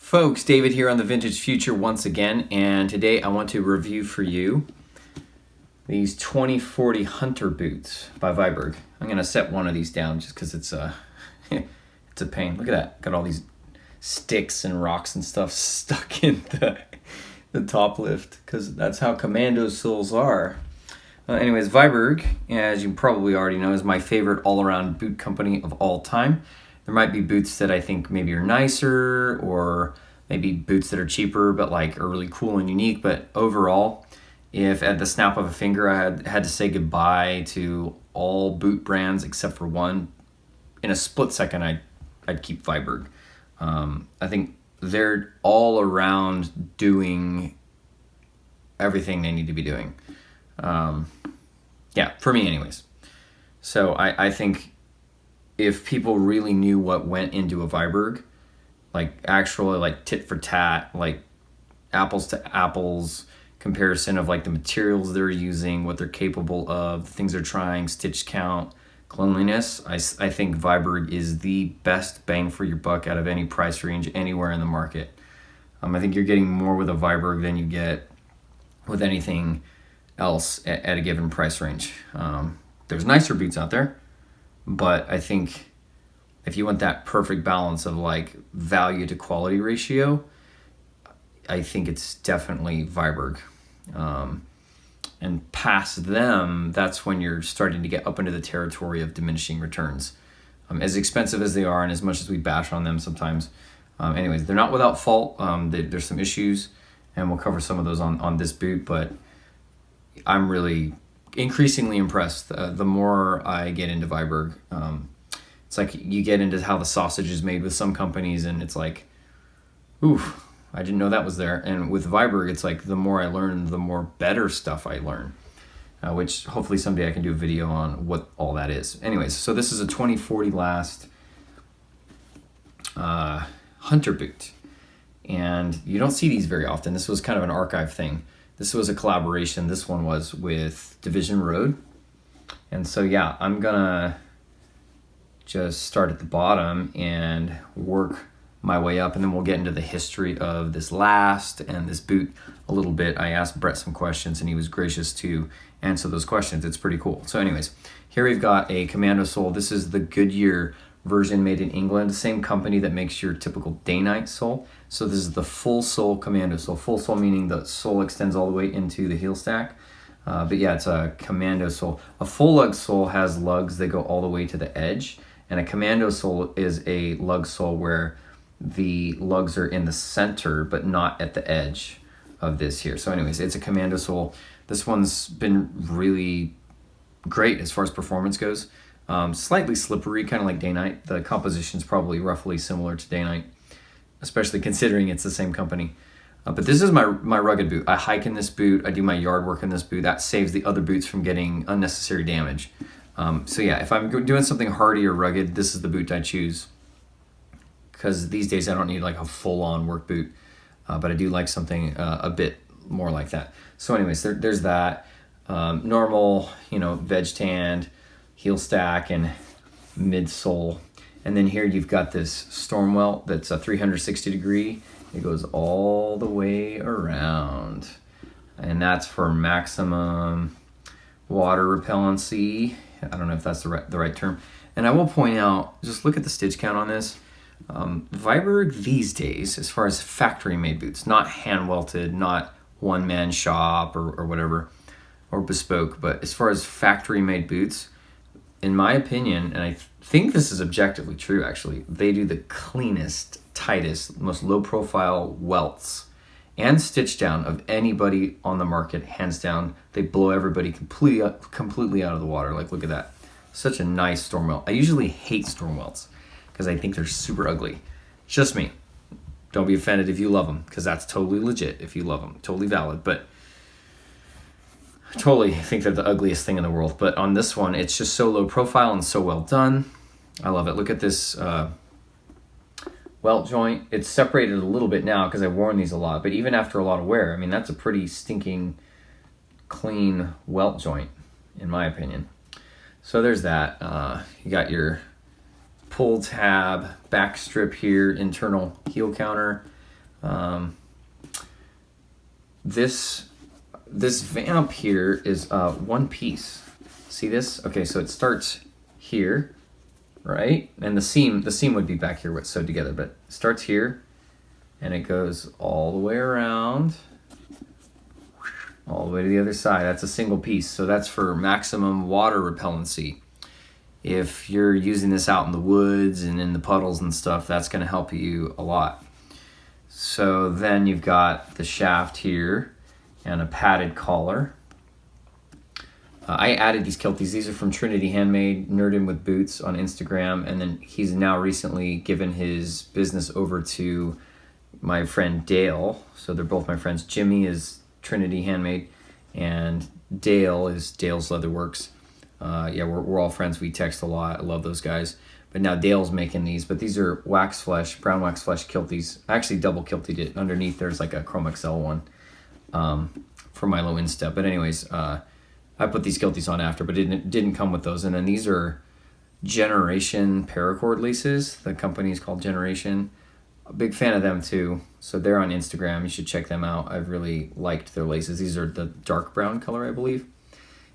Folks, David here on the Vintage Future once again, and today I want to review for you these 2040 Hunter boots by Viberg. I'm going to set one of these down just because it's a pain. Look at that. Got all these sticks and rocks and stuff stuck in the top lift because that's how commando soles are. Anyways, Viberg, as you probably already know, is my favorite all-around boot company of all time. There might be boots that I think maybe are nicer, or maybe boots that are cheaper but like are really cool and unique. But overall, if at the snap of a finger I had to say goodbye to all boot brands except for one, in a split second I'd keep Viberg. I think they're all around doing everything they need to be doing. Yeah, for me anyways. So I think if people really knew what went into a Viberg, like actually like tit for tat, like apples to apples comparison of like the materials they're using, what they're capable of, things they're trying, stitch count, cleanliness, I think Viberg is the best bang for your buck out of any price range anywhere in the market. I think you're getting more with a Viberg than you get with anything else at a given price range. There's nicer boots out there, but I think if you want that perfect balance of like value to quality ratio, I think it's definitely Viberg. And past them, that's when you're starting to get up into the territory of diminishing returns. As expensive as they are and as much as we bash on them sometimes, anyways, they're not without fault. There's some issues, and we'll cover some of those on this boot, but I'm really increasingly impressed the more I get into Viberg. It's like you get into how the sausage is made with some companies, and it's like, oof, I didn't know that was there. And with Viberg, it's like the more I learn, the more better stuff I learn, which hopefully someday I can do a video on what all that is. Anyways, so this is a 2040 last Hunter boot, and you don't see these very often. This was kind of an archive thing. This was a collaboration. This one was with Division Road. And so, yeah, I'm gonna just start at the bottom and work my way up, and then we'll get into the history of this last and this boot a little bit. I asked Brett some questions, and he was gracious to answer those questions. It's pretty cool. So anyways, here we've got a commando sole. This is the Goodyear version made in England, the same company that makes your typical day-night sole. So this is the full sole commando sole. Full sole meaning the sole extends all the way into the heel stack. But yeah, it's a commando sole. A full lug sole has lugs that go all the way to the edge, and a commando sole is a lug sole where the lugs are in the center but not at the edge of this here. So anyways, it's a commando sole. This one's been really great as far as performance goes. Slightly slippery, kind of like day-night. The composition's probably roughly similar to day-night, especially considering it's the same company. But this is my rugged boot. I hike in this boot. I do my yard work in this boot. That saves the other boots from getting unnecessary damage. So yeah, if I'm doing something hardy or rugged, this is the boot I choose. Because these days I don't need like a full-on work boot, but I do like something a bit more like that. So anyways, there's that. Normal, veg tanned, heel stack, and midsole. And then here you've got this storm welt that's a 360 degree. It goes all the way around. And that's for maximum water repellency. I don't know if that's the right term. And I will point out, just look at the stitch count on this. Viberg these days, as far as factory made boots, not hand welted, not one-man shop or whatever, or bespoke, but as far as factory made boots, in my opinion, and I think this is objectively true actually, they do the cleanest, tightest, most low profile welts and stitch down of anybody on the market, hands down. They blow everybody completely out of the water. Like, look at that. Such a nice storm welt. I usually hate storm welts because I think they're super ugly. Just me. Don't be offended if you love them, because that's totally legit if you love them. Totally valid, but I totally think they're the ugliest thing in the world. But on this one, it's just so low profile and so well done. I love it. Look at this welt joint. It's separated a little bit now because I've worn these a lot, but even after a lot of wear, I mean, that's a pretty stinking clean welt joint, in my opinion. So there's that. You got your pull tab, back strip here, internal heel counter. This vamp here is one piece. See this? Okay, so it starts here, right? And the seam would be back here what's sewed together, but it starts here and it goes all the way around, all the way to the other side. That's a single piece. So that's for maximum water repellency. If you're using this out in the woods and in the puddles and stuff, that's going to help you a lot. So then you've got the shaft here and a padded collar. I added these kilties. These are from Trinity Handmade, Nerdin with Boots on Instagram. And then he's now recently given his business over to my friend Dale. So they're both my friends. Jimmy is Trinity Handmade and Dale is Dale's Leatherworks. Yeah, we're all friends. We text a lot. I love those guys. But now Dale's making these. But these are wax flesh, brown wax flesh kilties. I actually double kilted it. Underneath there's like a Chrome XL one for my low instep. But anyways, I put these kilties on after, but it didn't come with those. And then these are Generation paracord laces. The company is called Generation. A big fan of them too. So they're on Instagram. You should check them out. I've really liked their laces. These are the dark brown color, I believe.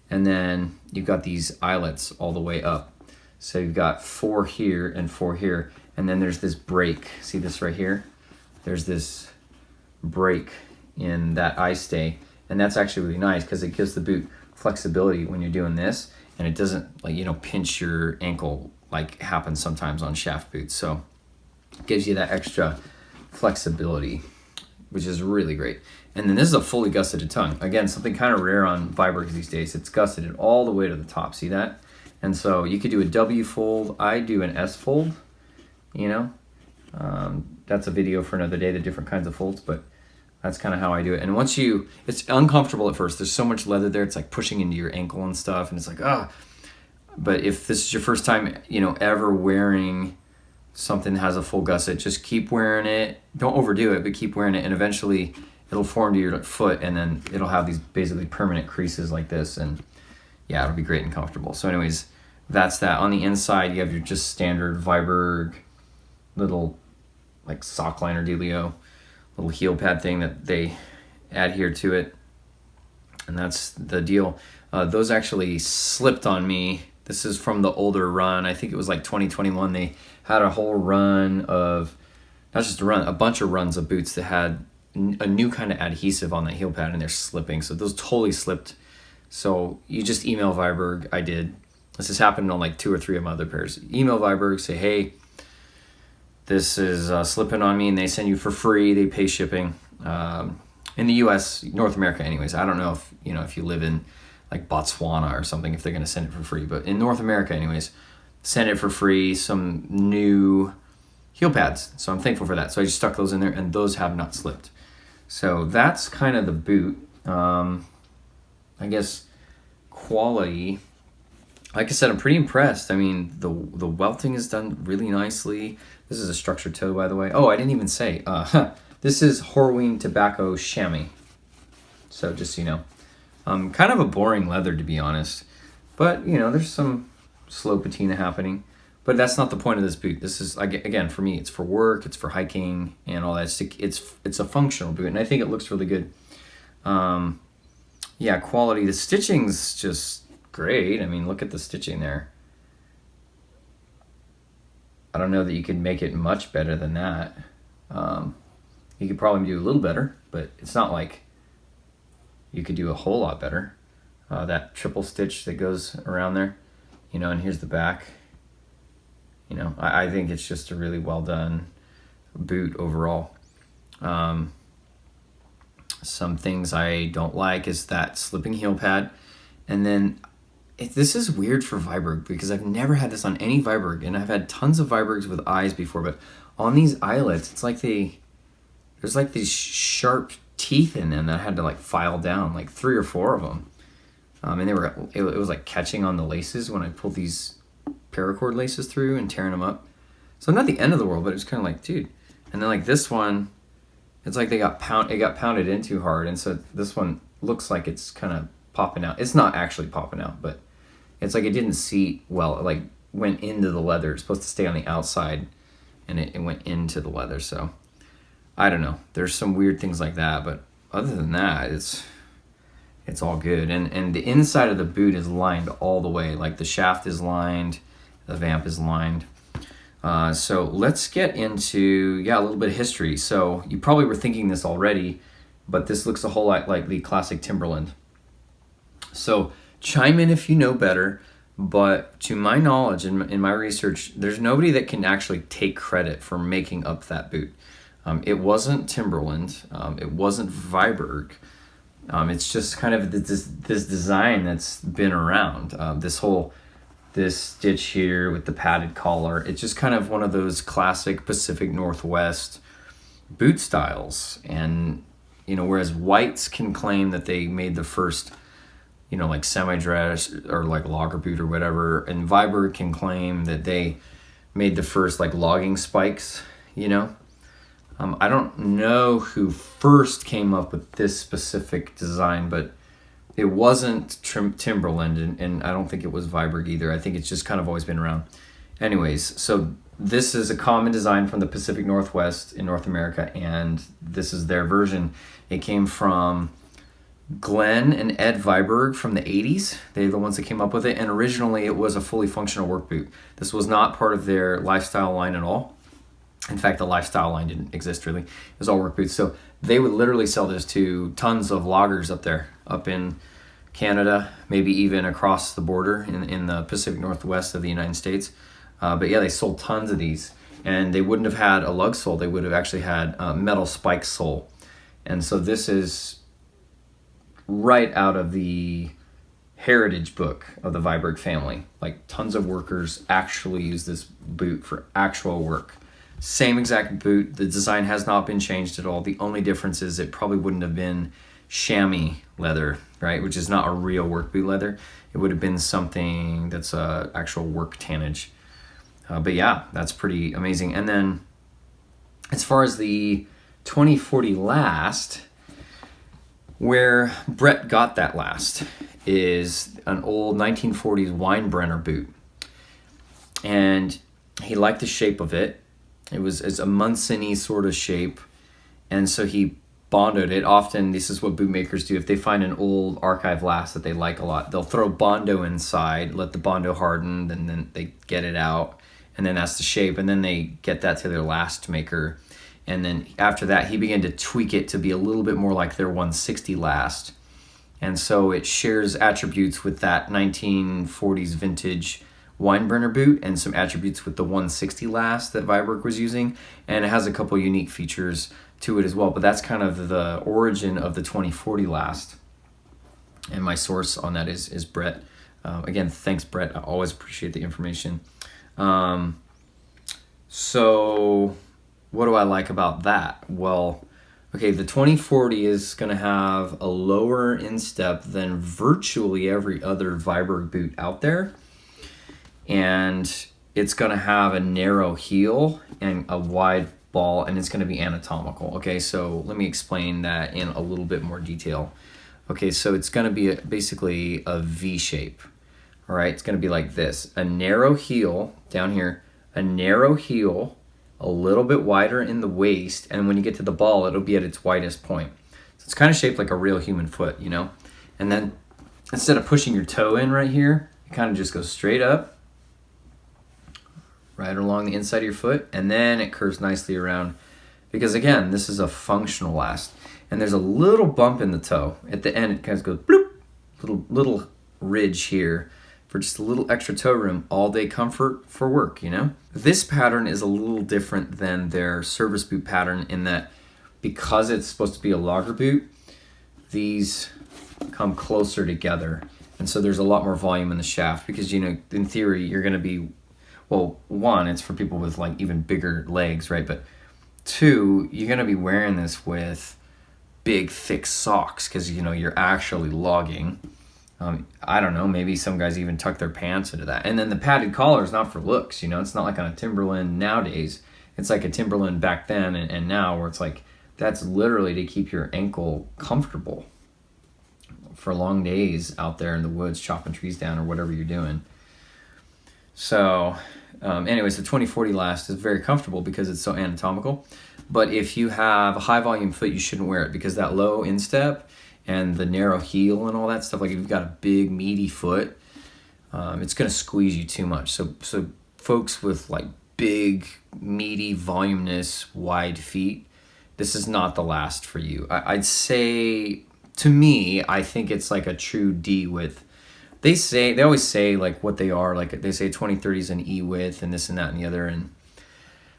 And then you've got these eyelets all the way up. So you've got 4 here and 4 here. And then there's this break. See this right here? There's this break in that eye stay. And that's actually really nice because it gives the boot flexibility when you're doing this. And it doesn't, like, you know, pinch your ankle like happens sometimes on shaft boots. So it gives you that extra flexibility, which is really great. And then this is a fully gusseted tongue. Again, something kind of rare on Viberg these days. It's gusseted all the way to the top. See that? And so you could do a W fold. I do an S fold, you know. That's a video for another day, the different kinds of folds, but that's kind of how I do it. And once it's uncomfortable at first. There's so much leather there. It's like pushing into your ankle and stuff. And it's like, But if this is your first time, you know, ever wearing something that has a full gusset, just keep wearing it. Don't overdo it, but keep wearing it. And eventually it'll form to your foot, and then it'll have these basically permanent creases like this, and yeah, it'll be great and comfortable. So anyways, that's that. On the inside, you have your just standard Viberg little like sock liner dealio, little heel pad thing that they adhere to it, and that's the deal. Those actually slipped on me. This is from the older run. I think it was like 2021. They had a whole run of, not just a run, a bunch of runs of boots that had a new kind of adhesive on that heel pad, and they're slipping. So those totally slipped. So you just email Viberg. I did. This has happened on like 2 or 3 of my other pairs. Email Viberg, say, hey, this is slipping on me, and they send you for free. They pay shipping. In the U.S., North America anyways. I don't know if you live in like Botswana or something, if they're going to send it for free. But in North America anyways, send it for free, some new heel pads. So I'm thankful for that. So I just stuck those in there, and those have not slipped. So that's kind of the boot. I guess quality, like I said, I'm pretty impressed. I mean, the welting is done really nicely. This is a structured toe, by the way. Oh, I didn't even say. This is Horween Tobacco Chamois. So just so you know. Kind of a boring leather, to be honest. But, you know, there's some slow patina happening. But that's not the point of this boot. This is, again, for me, it's for work, it's for hiking and all that. It's a functional boot, and I think it looks really good. Yeah, quality. The stitching's just great. I mean, look at the stitching there. I don't know that you could make it much better than that. You could probably do a little better, but it's not like you could do a whole lot better. That triple stitch that goes around there, you know, and here's the back. You know, I think it's just a really well done boot overall. Some things I don't like is that slipping heel pad. And then this is weird for Viberg because I've never had this on any Viberg, and I've had tons of Vibergs with eyes before, but on these eyelets, it's like there's like these sharp teeth in them that I had to like file down, like 3 or 4 of them. And it was like catching on the laces when I pulled these paracord laces through and tearing them up. So not the end of the world, but it was kind of like, dude. And then like this one, it's like it got pounded in too hard, and so this one looks like it's kind of popping out. It's not actually popping out, but it's like it didn't seat well. It like went into the leather. It's supposed to stay on the outside, and it went into the leather. So I don't know. There's some weird things like that, but other than that, it's all good. And the inside of the boot is lined all the way. Like the shaft is lined, the vamp is lined. So let's get into, a little bit of history. So you probably were thinking this already, but this looks a whole lot like the classic Timberland. So chime in if you know better, but to my knowledge and in my research, there's nobody that can actually take credit for making up that boot. It wasn't Timberland. It wasn't Viberg. It's just kind of this design that's been around. This stitch here with the padded collar. It's just kind of one of those classic Pacific Northwest boot styles. And, whereas whites can claim that they made the first, like semi-dress or like logger boot or whatever, and Viberg can claim that they made the first like logging spikes, I don't know who first came up with this specific design, but it wasn't Timberland, and I don't think it was Viberg either. I think it's just kind of always been around. Anyways, so this is a common design from the Pacific Northwest in North America, and this is their version. It came from Glenn and Ed Viberg from the 80s. They're the ones that came up with it, and originally it was a fully functional work boot. This was not part of their lifestyle line at all. In fact, the lifestyle line didn't exist really. It was all work boots. So they would literally sell this to tons of loggers up there, up in Canada, maybe even across the border in the Pacific Northwest of the United States. But yeah, they sold tons of these. And they wouldn't have had a lug sole. They would have actually had a metal spike sole. And so this is right out of the heritage book of the Viberg family. Like tons of workers actually use this boot for actual work. Same exact boot. The design has not been changed at all. The only difference is it probably wouldn't have been chamois leather, right? Which is not a real work boot leather. It would have been something that's actual work tannage. But yeah, that's pretty amazing. And then as far as the 2040 last, where Brett got that last is an old 1940s Weinbrenner boot. And he liked the shape of it. It's a Munson-y sort of shape, and so he bonded it. Often, this is what boot makers do. If they find an old archive last that they like a lot, they'll throw Bondo inside, let the Bondo harden, and then they get it out, and then that's the shape, and then they get that to their last maker. And then after that, he began to tweak it to be a little bit more like their 160 last. And so it shares attributes with that 1940s vintage Weinbrenner boot and some attributes with the 160 last that Viberg was using, and it has a couple unique features to it as well. But that's kind of the origin of the 2040 last, and my source on that is Brett. Again, thanks Brett. I always appreciate the information. So what do I like about that? Well, okay, the 2040 is going to have a lower instep than virtually every other Viberg boot out there. And it's going to have a narrow heel and a wide ball, and it's going to be anatomical. Okay, so let me explain that in a little bit more detail. Okay, so it's going to be basically a V shape. All right, it's going to be like this. A narrow heel down here, a narrow heel, a little bit wider in the waist, and when you get to the ball, it'll be at its widest point. So it's kind of shaped like a real human foot, And then instead of pushing your toe in right here, it kind of just goes straight up, right along the inside of your foot, and then it curves nicely around, because again, this is a functional last, and there's a little bump in the toe at the end. It kind of goes bloop, little ridge here for just a little extra toe room, all day comfort for work. This pattern is a little different than their service boot pattern in that because it's supposed to be a logger boot, these come closer together, and so there's a lot more volume in the shaft, because in theory you're going to be, well, one, it's for people with like even bigger legs, right? But two, you're going to be wearing this with big, thick socks because, you're actually logging. I don't know, maybe some guys even tuck their pants into that. And then the padded collar is not for looks, it's not like on a Timberland nowadays. It's like a Timberland back then and now, where it's like, that's literally to keep your ankle comfortable for long days out there in the woods chopping trees down or whatever you're doing. So Anyways, the 2040 last is very comfortable because it's so anatomical. But if you have a high volume foot, you shouldn't wear it because that low instep and the narrow heel and all that stuff, like if you've got a big meaty foot, it's going to squeeze you too much. So folks with like big, meaty, voluminous, wide feet, this is not the last for you. I'd say, to me, I think it's like a true D width. They always say like what they are, like they say 2030 is an E width and this and that and the other. And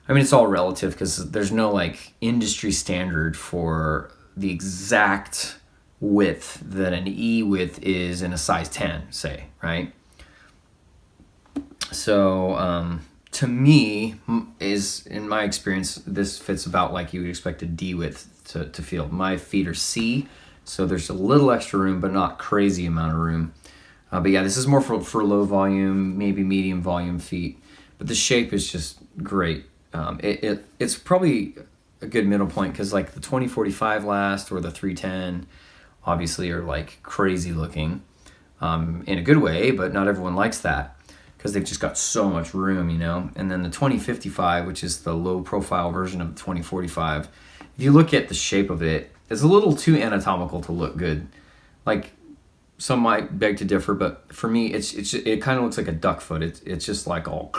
I mean, it's all relative because there's no like industry standard for the exact width that an E width is in a size 10, say, right? So to me, is in my experience, this fits about like you would expect a D width to feel. My feet are C, so there's a little extra room, but not crazy amount of room. But yeah, this is more for low volume, maybe medium volume feet. But the shape is just great. It's probably a good middle point because like the 2045 last or the 310 obviously are like crazy looking in a good way, but not everyone likes that because they've just got so much room, you know. And then the 2055, which is the low profile version of the 2045, if you look at the shape of it, it's a little too anatomical to look good. Like, some might beg to differ, but for me, it kind of looks like a duck foot. It's just like all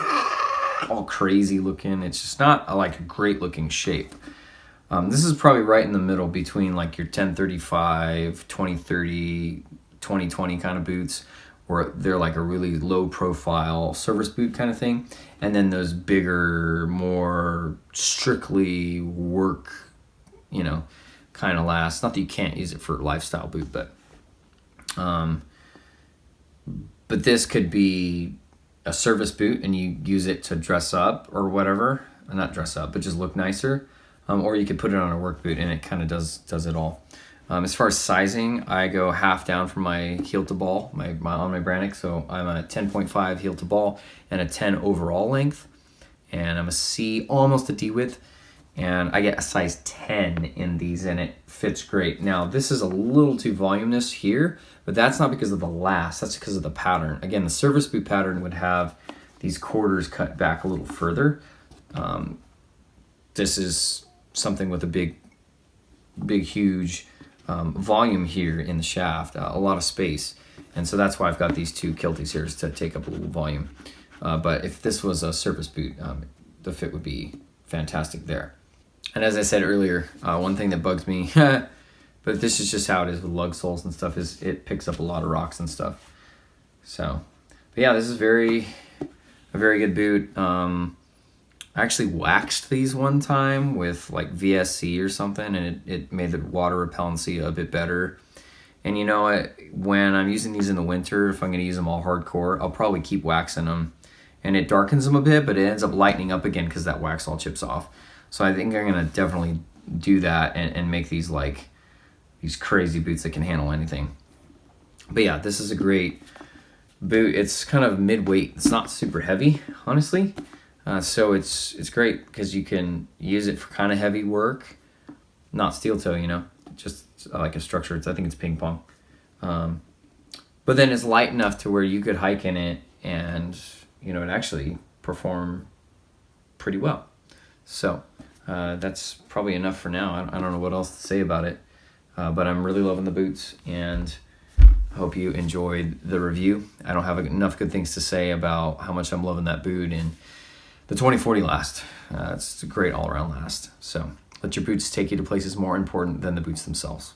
crazy looking. It's just not like a great looking shape. This is probably right in the middle between like your 1035, 2030, 2020 kind of boots, where they're like a really low profile service boot kind of thing, and then those bigger, more strictly work, you know, kind of last. Not that you can't use it for a lifestyle boot, but this could be a service boot and you use it to dress up or whatever. Not dress up, but just look nicer. Or you could put it on a work boot and it kind of does it all. As far as sizing, I go half down from my heel to ball, on my Brannock. So I'm a 10.5 heel to ball and a 10 overall length. And I'm a C, almost a D width. And I get a size 10 in these and it fits great. Now, this is a little too voluminous here, but that's not because of the last, that's because of the pattern. Again, the service boot pattern would have these quarters cut back a little further. This is something with a big, huge volume here in the shaft, a lot of space. And so that's why I've got these two kilties here, is to take up a little volume. But if this was a service boot, the fit would be fantastic there. And as I said earlier, one thing that bugs me, but this is just how it is with lug soles and stuff, is it picks up a lot of rocks and stuff. So, but yeah, this is a very good boot. I actually waxed these one time with like VSC or something, and it made the water repellency a bit better. And you know what, when I'm using these in the winter, if I'm going to use them all hardcore, I'll probably keep waxing them. And it darkens them a bit, but it ends up lightening up again because that wax all chips off. So I think I'm going to definitely do that and make these like these crazy boots that can handle anything. But yeah, this is a great boot. It's kind of mid-weight. It's not super heavy, honestly. So it's great because you can use it for kind of heavy work. Not steel toe, you know, just like a structure. I think it's ping pong. But then it's light enough to where you could hike in it and, you know, it actually perform pretty well. So that's probably enough for now. I don't know what else to say about it, but I'm really loving the boots, and I hope you enjoyed the review. I don't have enough good things to say about how much I'm loving that boot and the 2040 last. It's a great all-around last. So let your boots take you to places more important than the boots themselves.